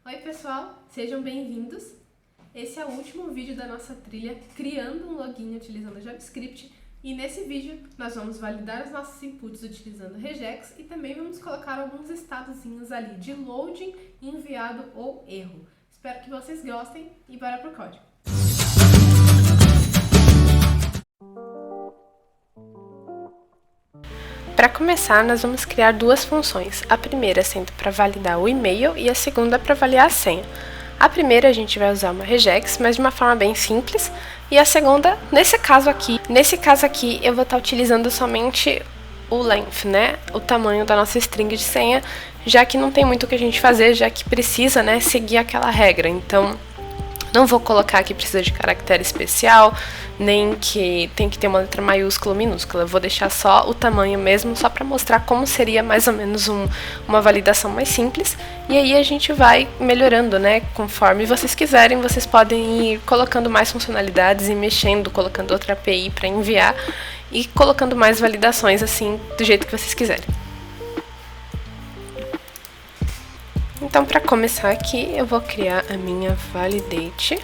Oi pessoal, sejam bem-vindos. Esse é o último vídeo da nossa trilha criando um login utilizando JavaScript e nesse vídeo nós vamos validar os nossos inputs utilizando regex e também vamos colocar alguns estadozinhos ali de loading, enviado ou erro. Espero que vocês gostem e bora pro código. Para começar, nós vamos criar duas funções, a primeira sendo para validar o e-mail e a segunda para avaliar a senha. A primeira a gente vai usar uma regex, mas de uma forma bem simples, e a segunda, nesse caso aqui eu vou estar utilizando somente o length, né, o tamanho da nossa string de senha, já que não tem muito o que a gente fazer, já que precisa, né, seguir aquela regra. Então, não vou colocar que precisa de caractere especial, nem que tem que ter uma letra maiúscula ou minúscula. Eu vou deixar só o tamanho mesmo, só para mostrar como seria mais ou menos uma validação mais simples. E aí a gente vai melhorando, né? Conforme vocês quiserem, vocês podem ir colocando mais funcionalidades e mexendo, colocando outra API para enviar e colocando mais validações assim, do jeito que vocês quiserem. Então, para começar aqui, eu vou criar a minha validate,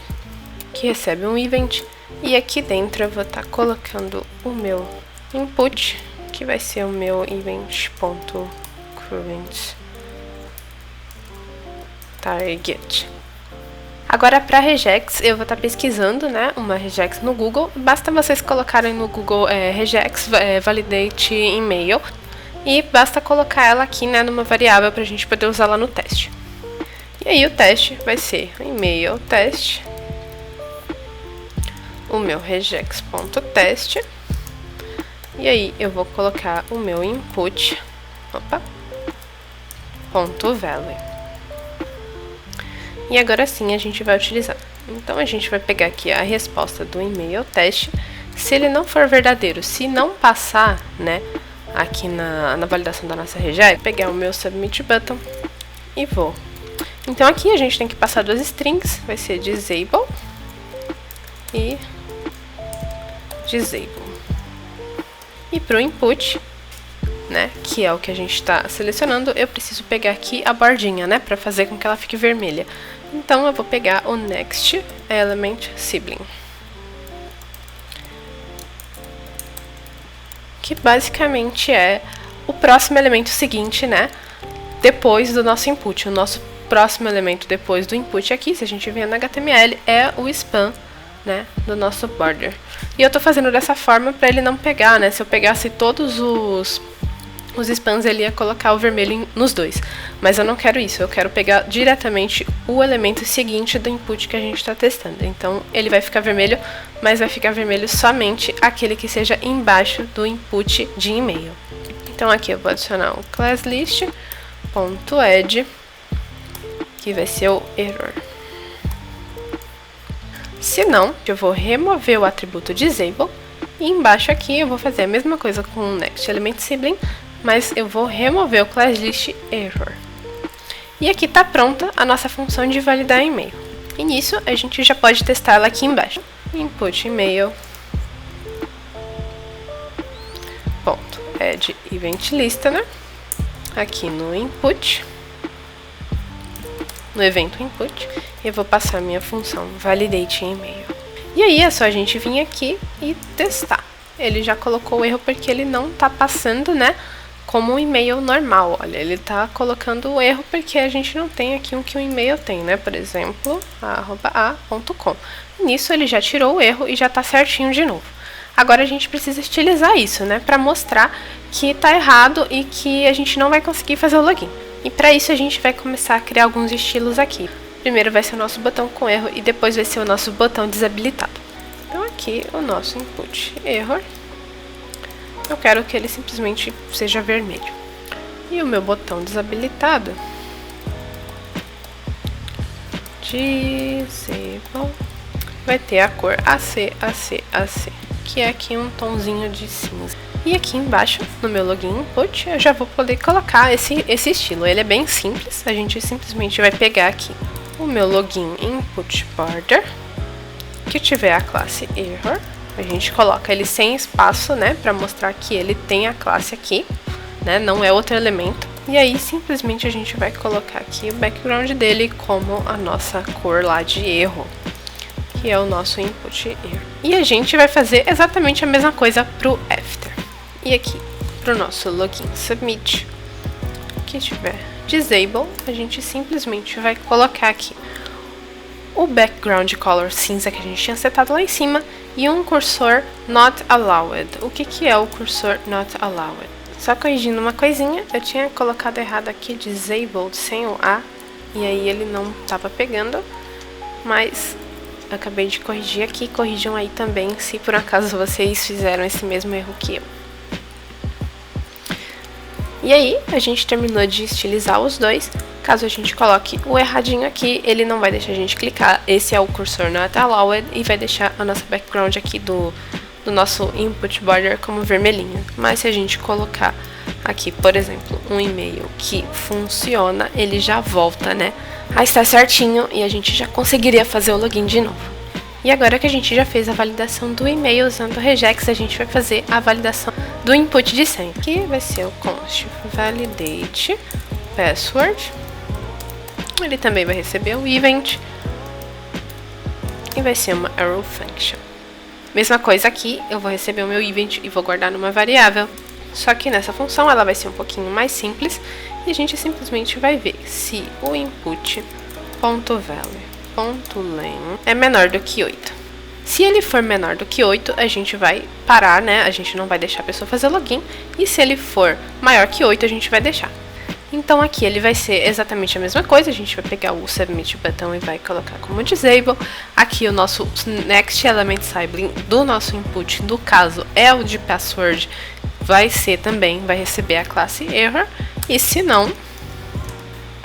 que recebe um event, e aqui dentro eu vou estar colocando o meu input, que vai ser o meu event.current_target. Agora, para regex, eu vou estar pesquisando, né, uma regex no Google. Basta vocês colocarem no Google regex validate email. E basta colocar ela aqui, né, numa variável para a gente poder usar lá no teste. E aí o teste vai ser e-mail test, o meu regex.test, e aí eu vou colocar o meu input, .value. E agora sim a gente vai utilizar. Então a gente vai pegar aqui a resposta do e-mail teste. Se ele não for verdadeiro, se não passar, né, aqui na validação da nossa regex, pegar o meu submit button e vou. Então aqui a gente tem que passar duas strings, vai ser disable e disable. E para o input, né, que é o que a gente está selecionando, eu preciso pegar aqui a bordinha, né, para fazer com que ela fique vermelha. Então eu vou pegar o next element sibling, que basicamente é o próximo elemento seguinte, né, depois do nosso input. O nosso próximo elemento depois do input aqui, se a gente vier no HTML, é o span, né, do nosso border. E eu tô fazendo dessa forma para ele não pegar, né, se eu pegasse todos os spans, ele ia colocar o vermelho nos dois. Mas eu não quero isso, eu quero pegar diretamente o elemento seguinte do input que a gente está testando. Então, ele vai ficar vermelho, mas vai ficar vermelho somente aquele que seja embaixo do input de e-mail. Então, aqui eu vou adicionar um classList.add, que vai ser o error. Se não, eu vou remover o atributo disable, e embaixo aqui eu vou fazer a mesma coisa com o next element sibling, mas eu vou remover o classList error. E aqui está pronta a nossa função de validar e-mail. E nisso a gente já pode testar ela aqui embaixo. Input e-mail ponto add event listener, aqui no input, no evento input, eu vou passar minha função validate e-mail. E aí é só a gente vir aqui e testar. Ele já colocou o erro porque ele não está passando, né, como um e-mail normal. Olha, ele está colocando o erro porque a gente não tem aqui o que um e-mail tem, né? Por exemplo, @a.com. Nisso ele já tirou o erro e já está certinho de novo. Agora a gente precisa estilizar isso, né? Para mostrar que está errado e que a gente não vai conseguir fazer o login. E para isso a gente vai começar a criar alguns estilos aqui. Primeiro vai ser o nosso botão com erro e depois vai ser o nosso botão desabilitado. Então aqui o nosso input error, eu quero que ele simplesmente seja vermelho. E o meu botão desabilitado, disable, vai ter a cor AC, que é aqui um tomzinho de cinza. E aqui embaixo, no meu login input, eu já vou poder colocar esse estilo. Ele é bem simples, a gente simplesmente vai pegar aqui o meu login input border, que tiver a classe error, a gente coloca ele sem espaço, né, para mostrar que ele tem a classe aqui, né, não é outro elemento. E aí, simplesmente a gente vai colocar aqui o background dele como a nossa cor lá de erro, que é o nosso input erro. E a gente vai fazer exatamente a mesma coisa pro after. E aqui, pro nosso login submit, que tiver disable, a gente simplesmente vai colocar aqui o background color cinza que a gente tinha setado lá em cima e um cursor not allowed. O que é o cursor not allowed? Só corrigindo uma coisinha, eu tinha colocado errado aqui disabled sem o A, e aí ele não estava pegando, mas eu acabei de corrigir aqui. Corrijam aí também se por acaso vocês fizeram esse mesmo erro que eu. E aí, a gente terminou de estilizar os dois. Caso a gente coloque o erradinho aqui, ele não vai deixar a gente clicar. Esse é o cursor not allowed e vai deixar a nossa background aqui do nosso input border como vermelhinho. Mas se a gente colocar aqui, por exemplo, um e-mail que funciona, ele já volta, né, a estar certinho e a gente já conseguiria fazer o login de novo. E agora que a gente já fez a validação do e-mail usando o regex, a gente vai fazer a validação do input de senha, que vai ser o const validate password. Ele também vai receber o event e vai ser uma arrow function. Mesma coisa aqui, eu vou receber o meu event e vou guardar numa variável. Só que nessa função ela vai ser um pouquinho mais simples e a gente simplesmente vai ver se o input.value.len é menor do que 8. Se ele for menor do que 8, a gente vai parar, né? A gente não vai deixar a pessoa fazer login. E se ele for maior que 8, a gente vai deixar. Então aqui ele vai ser exatamente a mesma coisa, a gente vai pegar o submit button e vai colocar como disable. Aqui o nosso next element sibling do nosso input, no caso é o de password, vai ser também, vai receber a classe error. E se não,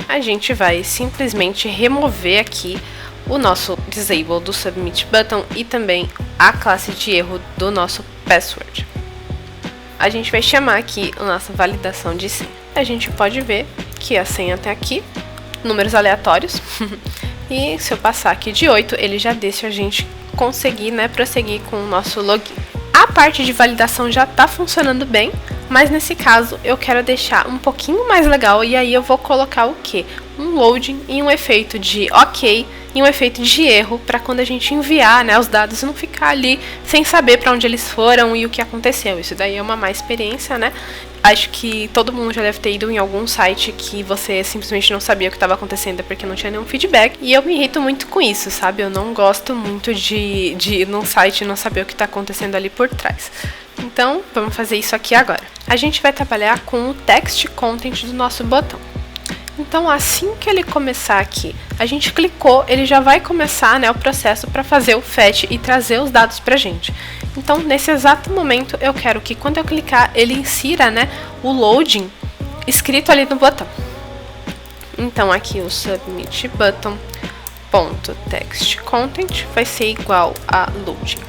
a gente vai simplesmente remover aqui o nosso disable do submit button e também a classe de erro do nosso password. A gente vai chamar aqui a nossa validação de senha. A gente pode ver que a senha até aqui, números aleatórios, e se eu passar aqui de 8, ele já deixa a gente conseguir, né, prosseguir com o nosso login. A parte de validação já está funcionando bem, mas nesse caso eu quero deixar um pouquinho mais legal e aí eu vou colocar o quê? Um loading e um efeito de ok e um efeito de erro para quando a gente enviar, né, os dados não ficar ali sem saber para onde eles foram e o que aconteceu. Isso daí é uma má experiência, né? Acho que todo mundo já deve ter ido em algum site que você simplesmente não sabia o que estava acontecendo porque não tinha nenhum feedback. E eu me irrito muito com isso, sabe? Eu não gosto muito de ir num site e não saber o que está acontecendo ali por trás. Então, vamos fazer isso aqui agora. A gente vai trabalhar com o text content do nosso botão. Então, assim que ele começar aqui, a gente clicou, ele já vai começar, né, o processo para fazer o fetch e trazer os dados pra gente. Então, nesse exato momento, eu quero que quando eu clicar, ele insira, né, o loading escrito ali no botão. Então, aqui o submit button.textContent vai ser igual a loading.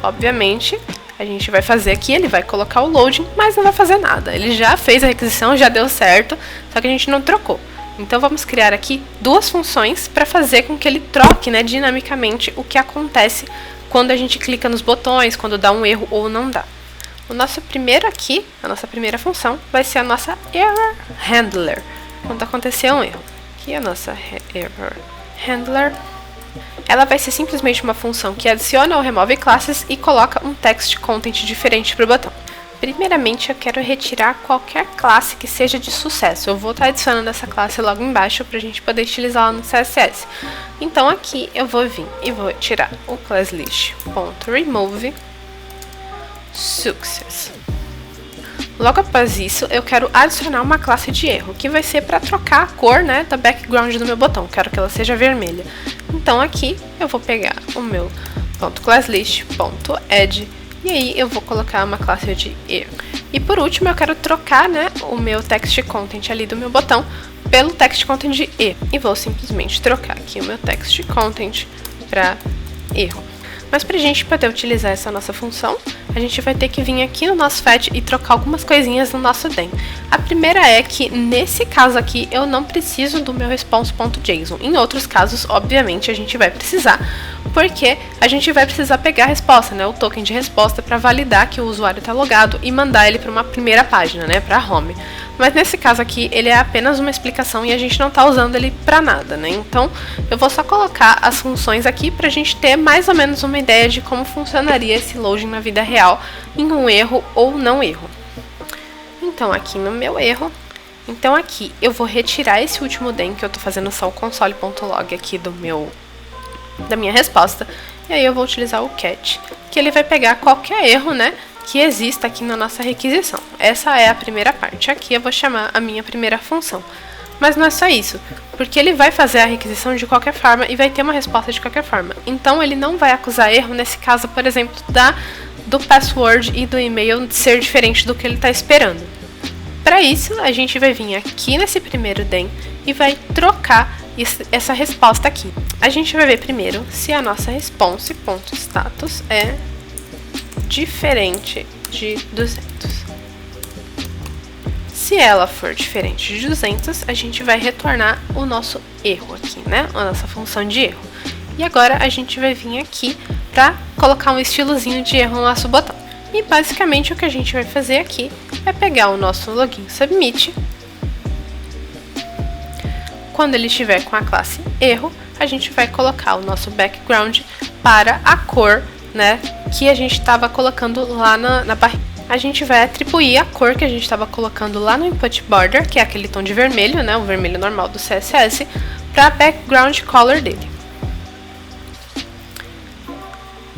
Obviamente, a gente vai fazer aqui, ele vai colocar o loading, mas não vai fazer nada. Ele já fez a requisição, já deu certo, só que a gente não trocou. Então vamos criar aqui duas funções para fazer com que ele troque, né, dinamicamente o que acontece quando a gente clica nos botões, quando dá um erro ou não dá. O nosso primeiro aqui, a nossa primeira função, vai ser a nossa error handler, quando acontecer um erro. Aqui a nossa error handler. Ela vai ser simplesmente uma função que adiciona ou remove classes e coloca um text content diferente para o botão. Primeiramente, eu quero retirar qualquer classe que seja de sucesso. Eu vou estar adicionando essa classe logo embaixo para a gente poder utilizá-la no CSS. Então aqui eu vou vir e vou tirar o classlist.remove success. Logo após isso, eu quero adicionar uma classe de erro, que vai ser para trocar a cor, né, da background do meu botão. Quero que ela seja vermelha. Então aqui eu vou pegar o meu .classlist.add e aí eu vou colocar uma classe de erro. E por último eu quero trocar, né, o meu text content ali do meu botão pelo text content de erro. E vou simplesmente trocar aqui o meu text content para erro. Mas pra gente poder utilizar essa nossa função, a gente vai ter que vir aqui no nosso fetch e trocar algumas coisinhas no nosso den. A primeira é que, nesse caso aqui, eu não preciso do meu response.json. Em outros casos, obviamente, a gente vai precisar, porque a gente vai precisar pegar a resposta, né, o token de resposta, para validar que o usuário está logado e mandar ele para uma primeira página, né, para home. Mas nesse caso aqui, ele é apenas uma explicação e a gente não está usando ele para nada, né? Então, eu vou só colocar as funções aqui para a gente ter mais ou menos uma ideia de como funcionaria esse loading na vida real em um erro ou não erro. Então, aqui no meu erro, então aqui eu vou retirar esse último den, que eu estou fazendo só o console.log aqui da minha resposta, e aí eu vou utilizar o catch, que ele vai pegar qualquer erro, né, que exista aqui na nossa requisição. Essa é a primeira parte. Aqui eu vou chamar a minha primeira função. Mas não é só isso, porque ele vai fazer a requisição de qualquer forma e vai ter uma resposta de qualquer forma. Então ele não vai acusar erro nesse caso, por exemplo, do password e do e-mail ser diferente do que ele está esperando. Para isso, a gente vai vir aqui nesse primeiro den e vai trocar essa resposta aqui. A gente vai ver primeiro se a nossa response.status é diferente de 200. Se ela for diferente de 200, a gente vai retornar o nosso erro aqui, né? A nossa função de erro. E agora a gente vai vir aqui para colocar um estilozinho de erro no nosso botão. E basicamente o que a gente vai fazer aqui é pegar o nosso login submit. Quando ele estiver com a classe erro, a gente vai colocar o nosso background para a cor, né, que a gente estava colocando lá na barrinha. A gente vai atribuir a cor que a gente estava colocando lá no input border, que é aquele tom de vermelho, né, o vermelho normal do CSS, para background color dele.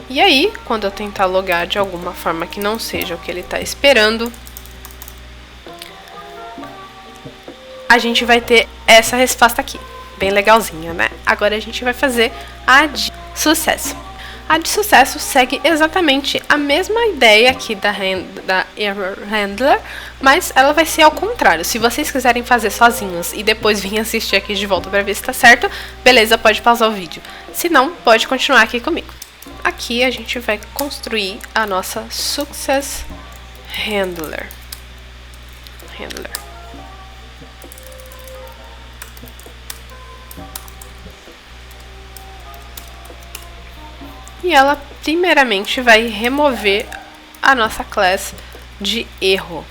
E aí, quando eu tentar logar de alguma forma que não seja o que ele está esperando, a gente vai ter essa resposta aqui, bem legalzinha, né? Agora a gente vai fazer a de sucesso. A de sucesso segue exatamente a mesma ideia aqui da Error Handler, mas ela vai ser ao contrário. Se vocês quiserem fazer sozinhos e depois vir assistir aqui de volta para ver se está certo, beleza, pode pausar o vídeo. Se não, pode continuar aqui comigo. Aqui a gente vai construir a nossa Success Handler. E ela primeiramente vai remover a nossa classe de erro.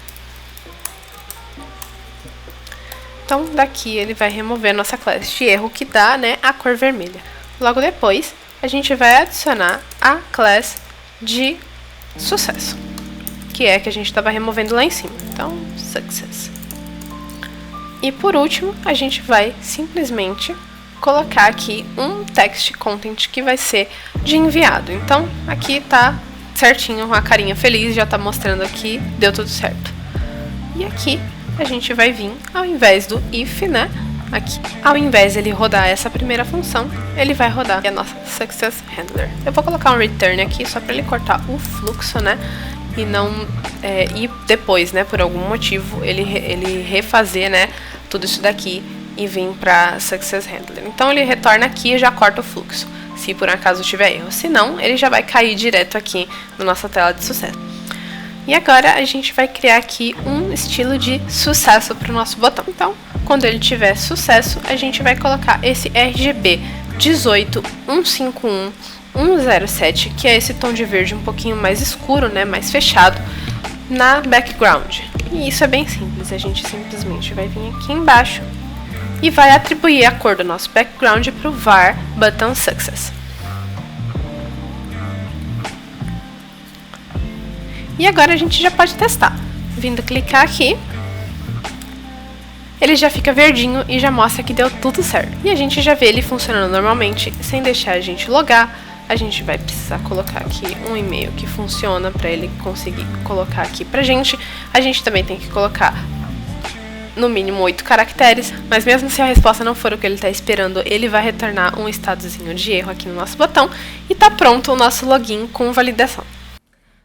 Então daqui ele vai remover a nossa classe de erro, que dá, né, a cor vermelha. Logo depois a gente vai adicionar a classe de sucesso, que é a que a gente estava removendo lá em cima. Então, success. E por último, a gente vai simplesmente colocar aqui um text content que vai ser de enviado. Então, aqui tá certinho, a carinha feliz, já tá mostrando aqui, deu tudo certo. E aqui a gente vai vir, ao invés do if, né, aqui, ao invés de ele rodar essa primeira função, ele vai rodar a nossa Success Handler. Eu vou colocar um return aqui só para ele cortar o fluxo, né, e não e depois, né, por algum motivo ele refazer, né, tudo isso daqui e vir para Success Handler. Então ele retorna aqui e já corta o fluxo, se por acaso tiver erro. Se não, ele já vai cair direto aqui na nossa tela de sucesso. E agora a gente vai criar aqui um estilo de sucesso para o nosso botão. Então, quando ele tiver sucesso, a gente vai colocar esse RGB 18151.107, que é esse tom de verde um pouquinho mais escuro, né, mais fechado, na background. E isso é bem simples, a gente simplesmente vai vir aqui embaixo e vai atribuir a cor do nosso background para o var button success. E agora a gente já pode testar. Vindo clicar aqui, ele já fica verdinho e já mostra que deu tudo certo. E a gente já vê ele funcionando normalmente, sem deixar a gente logar. A gente vai precisar colocar aqui um e-mail que funciona para ele conseguir colocar aqui pra gente. A gente também tem que colocar no mínimo 8 caracteres, mas mesmo se a resposta não for o que ele está esperando, ele vai retornar um estadozinho de erro aqui no nosso botão e tá pronto o nosso login com validação.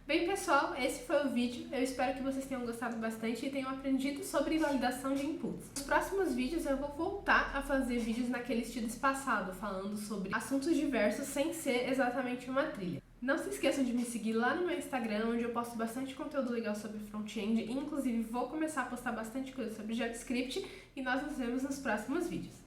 Bem, pessoal, esse foi o vídeo. Eu espero que vocês tenham gostado bastante e tenham aprendido sobre validação de inputs. Nos próximos vídeos eu vou voltar a fazer vídeos naquele estilo espaçado, falando sobre assuntos diversos sem ser exatamente uma trilha. Não se esqueçam de me seguir lá no meu Instagram, onde eu posto bastante conteúdo legal sobre front-end. Inclusive, vou começar a postar bastante coisa sobre JavaScript e nós nos vemos nos próximos vídeos.